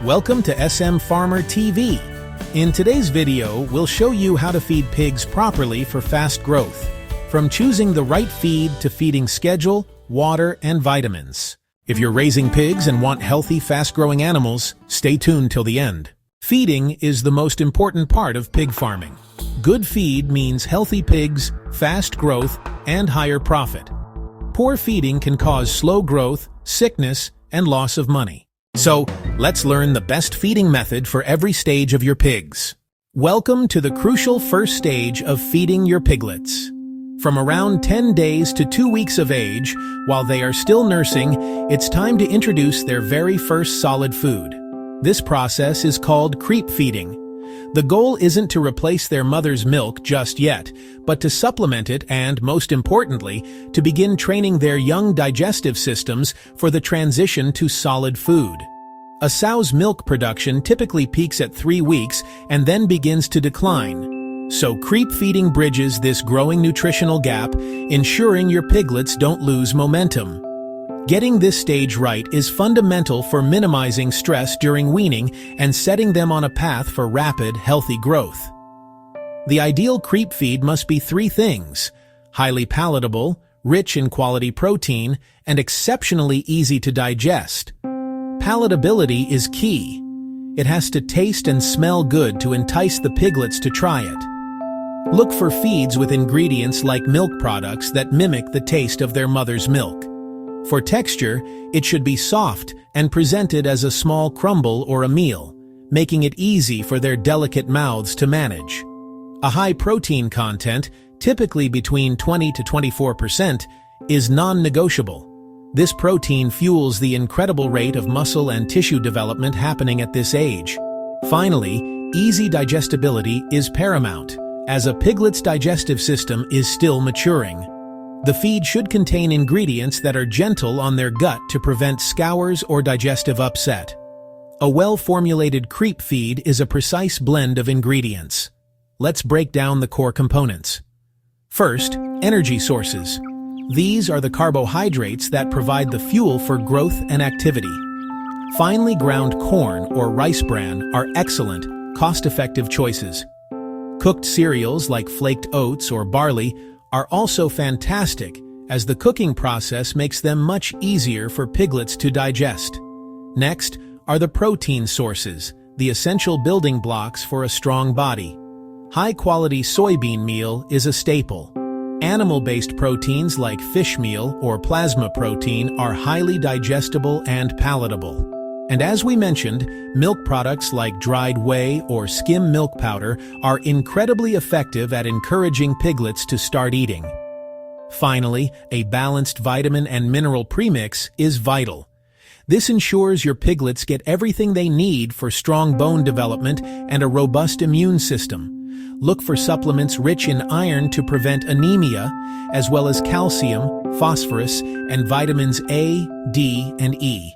Welcome to SM Farmer TV. In today's video, we'll show you how to feed pigs properly for fast growth, from choosing the right feed to feeding schedule, water, and vitamins. If you're raising pigs and want healthy, fast-growing animals, stay tuned till the end. Feeding is the most important part of pig farming. Good feed means healthy pigs, fast growth, and higher profit. Poor feeding can cause slow growth, sickness, and loss of money. So, let's learn the best feeding method for every stage of your pigs. Welcome to the crucial first stage of feeding your piglets. From around 10 days to 2 weeks of age, while they are still nursing, it's time to introduce their very first solid food. This process is called creep feeding. The goal isn't to replace their mother's milk just yet, but to supplement it and, most importantly, to begin training their young digestive systems for the transition to solid food. A sow's milk production typically peaks at 3 weeks and then begins to decline. So creep feeding bridges this growing nutritional gap, ensuring your piglets don't lose momentum. Getting this stage right is fundamental for minimizing stress during weaning and setting them on a path for rapid, healthy growth. The ideal creep feed must be 3 things: highly palatable, rich in quality protein, and exceptionally easy to digest. Palatability is key. It has to taste and smell good to entice the piglets to try it. Look for feeds with ingredients like milk products that mimic the taste of their mother's milk. For texture, it should be soft and presented as a small crumble or a meal, making it easy for their delicate mouths to manage. A high protein content, typically between 20 to 24%, is non-negotiable. This protein fuels the incredible rate of muscle and tissue development happening at this age. Finally, easy digestibility is paramount, as a piglet's digestive system is still maturing. The feed should contain ingredients that are gentle on their gut to prevent scours or digestive upset. A well-formulated creep feed is a precise blend of ingredients. Let's break down the core components. First, energy sources. These are the carbohydrates that provide the fuel for growth and activity. Finely ground corn or rice bran are excellent, cost-effective choices. Cooked cereals like flaked oats or barley are also fantastic, as the cooking process makes them much easier for piglets to digest. Next are the protein sources, the essential building blocks for a strong body. High-quality soybean meal is a staple. Animal-based proteins like fish meal or plasma protein are highly digestible and palatable. And as we mentioned, milk products like dried whey or skim milk powder are incredibly effective at encouraging piglets to start eating. Finally, a balanced vitamin and mineral premix is vital. This ensures your piglets get everything they need for strong bone development and a robust immune system. Look for supplements rich in iron to prevent anemia, as well as calcium, phosphorus, and vitamins A, D, and E.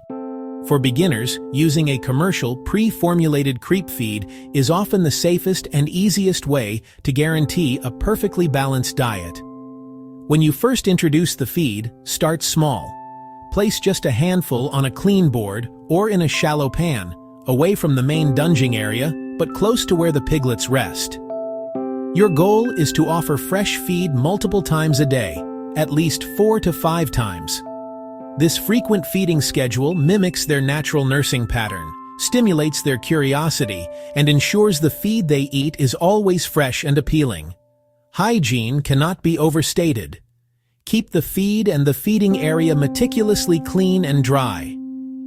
For beginners, using a commercial, pre-formulated creep feed is often the safest and easiest way to guarantee a perfectly balanced diet. When you first introduce the feed, start small. Place just a handful on a clean board or in a shallow pan, away from the main dunging area, but close to where the piglets rest. Your goal is to offer fresh feed multiple times a day, at least 4 to 5 times. This frequent feeding schedule mimics their natural nursing pattern, stimulates their curiosity, and ensures the feed they eat is always fresh and appealing. Hygiene cannot be overstated. Keep the feed and the feeding area meticulously clean and dry.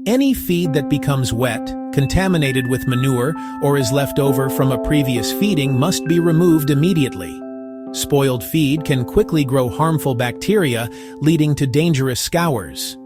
Any feed that becomes wet, contaminated with manure, or is left over from a previous feeding must be removed immediately. Spoiled feed can quickly grow harmful bacteria, leading to dangerous scours.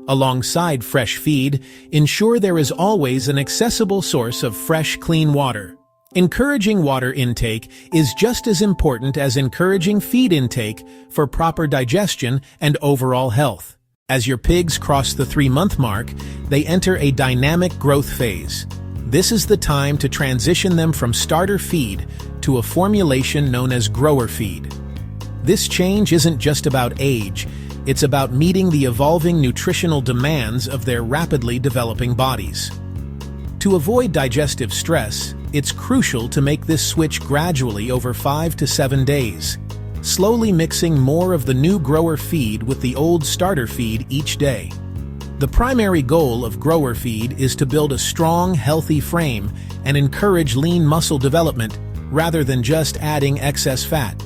Alongside fresh feed, ensure there is always an accessible source of fresh, clean water. Encouraging water intake is just as important as encouraging feed intake for proper digestion and overall health. As your pigs cross the 3-month mark, they enter a dynamic growth phase. This is the time to transition them from starter feed to a formulation known as grower feed. This change isn't just about age, it's about meeting the evolving nutritional demands of their rapidly developing bodies. To avoid digestive stress, it's crucial to make this switch gradually over 5 to 7 days, slowly mixing more of the new grower feed with the old starter feed each day. The primary goal of grower feed is to build a strong, healthy frame and encourage lean muscle development rather than just adding excess fat.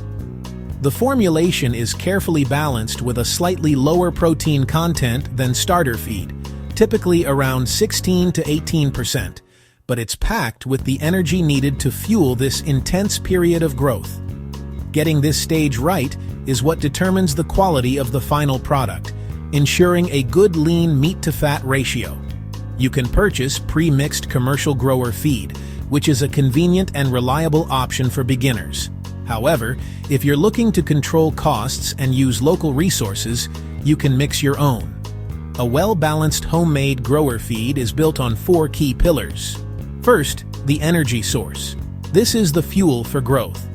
The formulation is carefully balanced with a slightly lower protein content than starter feed, typically around 16 to 18%, but it's packed with the energy needed to fuel this intense period of growth. Getting this stage right is what determines the quality of the final product, ensuring a good lean meat-to-fat ratio. You can purchase pre-mixed commercial grower feed, which is a convenient and reliable option for beginners. However, if you're looking to control costs and use local resources, you can mix your own. A well-balanced homemade grower feed is built on 4 key pillars. First, the energy source. This is the fuel for growth.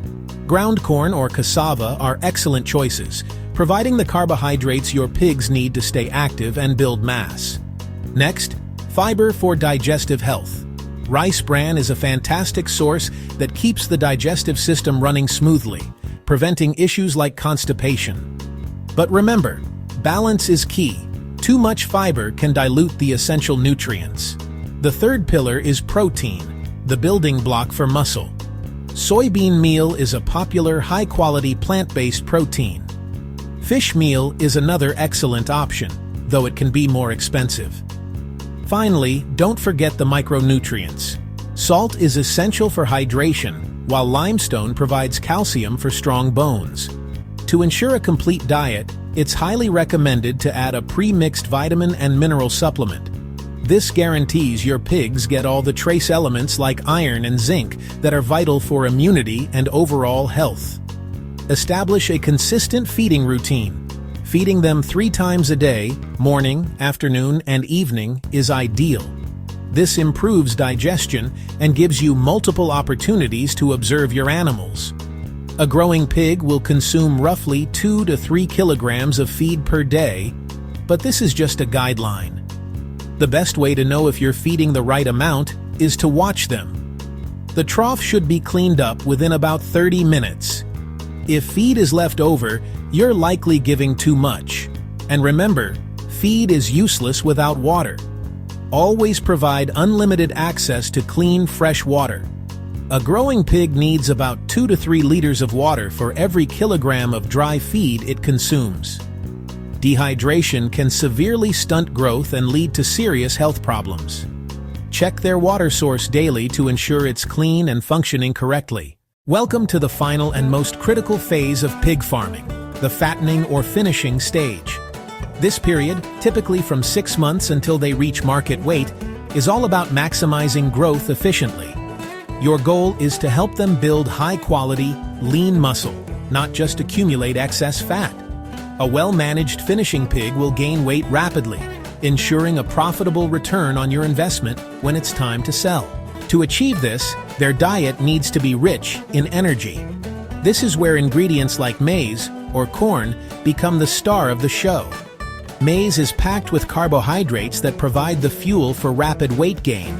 Ground corn or cassava are excellent choices, providing the carbohydrates your pigs need to stay active and build mass. Next, fiber for digestive health. Rice bran is a fantastic source that keeps the digestive system running smoothly, preventing issues like constipation. But remember, balance is key. Too much fiber can dilute the essential nutrients. The third pillar is protein, the building block for muscle. Soybean meal is a popular high-quality plant-based protein. Fish meal is another excellent option, though it can be more expensive. Finally, don't forget the micronutrients. Salt is essential for hydration, while limestone provides calcium for strong bones. To ensure a complete diet, it's highly recommended to add a pre-mixed vitamin and mineral supplement. This guarantees your pigs get all the trace elements like iron and zinc that are vital for immunity and overall health. Establish a consistent feeding routine. Feeding them 3 times a day, morning, afternoon, and evening, is ideal. This improves digestion and gives you multiple opportunities to observe your animals. A growing pig will consume roughly 2 to 3 kilograms of feed per day, but this is just a guideline. The best way to know if you're feeding the right amount is to watch them. The trough should be cleaned up within about 30 minutes. If feed is left over, you're likely giving too much. And remember, feed is useless without water. Always provide unlimited access to clean, fresh water. A growing pig needs about 2 to 3 liters of water for every kilogram of dry feed it consumes. Dehydration can severely stunt growth and lead to serious health problems. Check their water source daily to ensure it's clean and functioning correctly. Welcome to the final and most critical phase of pig farming, the fattening or finishing stage. This period, typically from 6 months until they reach market weight, is all about maximizing growth efficiently. Your goal is to help them build high-quality, lean muscle, not just accumulate excess fat. A well-managed finishing pig will gain weight rapidly, ensuring a profitable return on your investment when it's time to sell. To achieve this, their diet needs to be rich in energy. This is where ingredients like maize, or corn, become the star of the show. Maize is packed with carbohydrates that provide the fuel for rapid weight gain.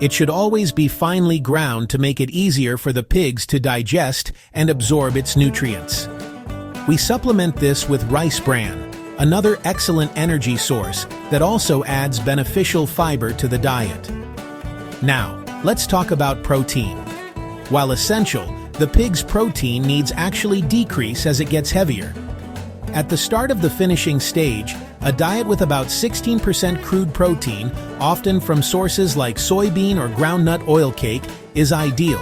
It should always be finely ground to make it easier for the pigs to digest and absorb its nutrients. We supplement this with rice bran, another excellent energy source that also adds beneficial fiber to the diet. Now, let's talk about protein. While essential, the pig's protein needs actually decrease as it gets heavier. At the start of the finishing stage, a diet with about 16% crude protein, often from sources like soybean or groundnut oil cake, is ideal.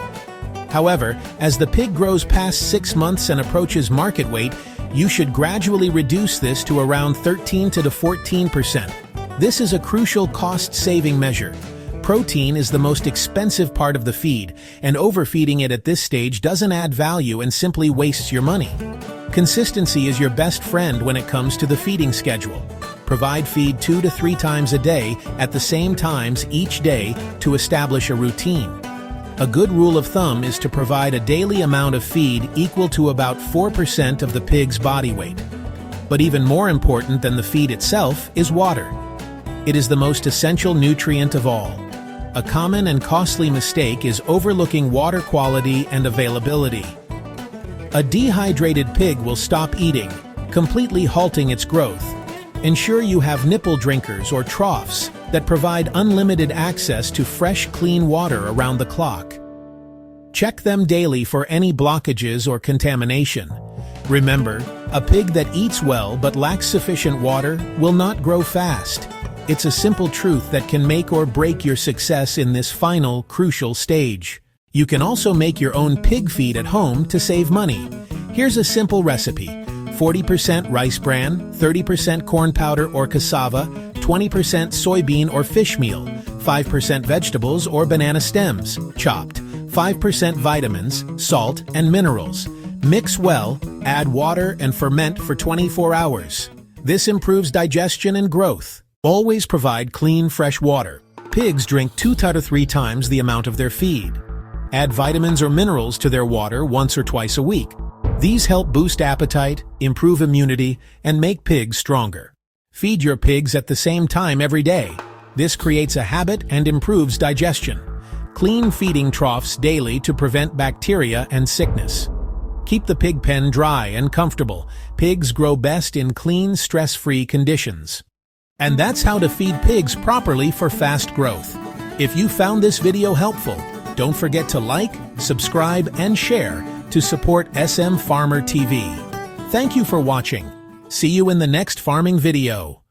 However, as the pig grows past 6 months and approaches market weight, you should gradually reduce this to around 13 to 14%. This is a crucial cost-saving measure. Protein is the most expensive part of the feed, and overfeeding it at this stage doesn't add value and simply wastes your money. Consistency is your best friend when it comes to the feeding schedule. Provide feed 2 to 3 times a day at the same times each day to establish a routine. A good rule of thumb is to provide a daily amount of feed equal to about 4% of the pig's body weight. But even more important than the feed itself is water. It is the most essential nutrient of all. A common and costly mistake is overlooking water quality and availability. A dehydrated pig will stop eating, completely halting its growth. Ensure you have nipple drinkers or troughs that provide unlimited access to fresh, clean water around the clock. Check them daily for any blockages or contamination. Remember, a pig that eats well but lacks sufficient water will not grow fast. It's a simple truth that can make or break your success in this final, crucial stage. You can also make your own pig feed at home to save money. Here's a simple recipe: 40% rice bran, 30% corn powder or cassava, 20% soybean or fish meal, 5% vegetables or banana stems, chopped, 5% vitamins, salt, and minerals. Mix well, add water, and ferment for 24 hours. This improves digestion and growth. Always provide clean, fresh water. Pigs drink 2 to 3 times the amount of their feed. Add vitamins or minerals to their water once or twice a week. These help boost appetite, improve immunity, and make pigs stronger. Feed your pigs at the same time every day. This creates a habit and improves digestion. Clean feeding troughs daily to prevent bacteria and sickness. Keep the pig pen dry and comfortable. Pigs grow best in clean, stress-free conditions. And that's how to feed pigs properly for fast growth. If you found this video helpful, don't forget to like, subscribe, and share to support SM Farmer TV. Thank you for watching. See you in the next farming video.